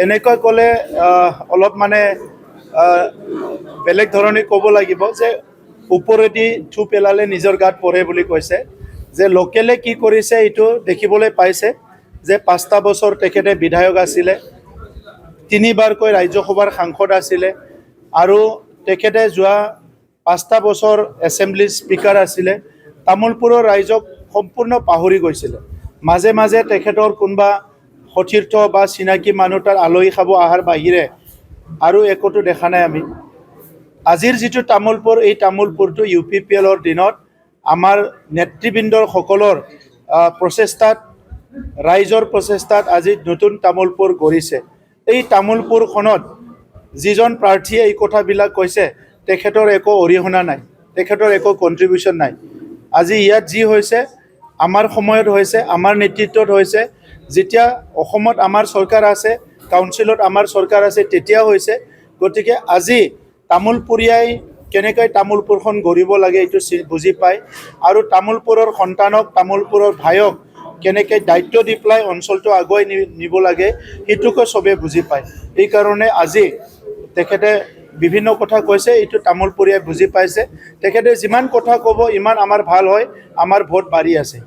এনেকৈ ক'লে অলপ মানে বেলেগ ধৰণে ক'ব লাগিব যে ওপৰেদি থু পেলালে নিজৰ গাত পৰে বুলি কৈছে যে লোকেলে কি কৰিছে এইটো দেখিবলৈ পাইছে যে 5টা বছৰ তেখেতে বিধায়ক আছিলে, 3বাৰকৈ ৰাজ্যসভাৰ সাংসদ আছিলে আৰু তেখেতে যোৱা 5টা বছৰ এছেম্বলি স্পিকাৰ আছিলে। তামোলপুৰৰ ৰাইজক সম্পূৰ্ণ পাহৰি গৈছিলে। মাজে মাজে তেখেতৰ কোনোবা সতীৰ্থ বা চিনাকি মানুহ তাৰ আলহী খাব অহাৰ বাহিৰে আৰু একোটো দেখা নাই আমি। আজিৰ যিটো তামোলপুৰ, এই তামোলপুৰটো UPPLৰ দিনত আমাৰ নেতৃবৃন্দৰ সকলৰ প্ৰচেষ্টাত, ৰাইজৰ প্ৰচেষ্টাত আজি নতুন তামোলপুৰ গঢ়িছে। এই তামোলপুৰখনত যিজন প্ৰাৰ্থীয়ে এই কথাবিলাক কৈছে তেখেতৰ একো অৰিহণা নাই, তেখেতৰ একো কণ্ট্ৰিবিউশ্যন নাই। আজি ইয়াত যি হৈছে আমাৰ সময়ত হৈছে, আমাৰ নেতৃত্বত হৈছে, যেতিয়া অসমত আমাৰ চৰকাৰ আছে, কাউন্সিলত আমাৰ চৰকাৰ আছে, তেতিয়া হৈছে। গতিকে আজি তামোলপুৰীয়াই কেনেকৈ তামোলপুৰখন গঢ়িব লাগে এইটো বুজি পায় আৰু তামোলপুৰৰ সন্তানক, তামোলপুৰৰ ভাইক কেনেকৈ দায়িত্ব দি পেলাই অঞ্চলটো আগুৱাই নিব লাগে সেইটোকে চবেই বুজি পায়। এইকাৰণে আজি তেখেতে বিভিন্ন কথা কৈছে, এইটো তামোলপুৰীয়াই বুজি পাইছে। তেখেতে যিমান কথা ক'ব ইমান আমাৰ ভাল হয়, আমাৰ ভোট বাঢ়ি আছে।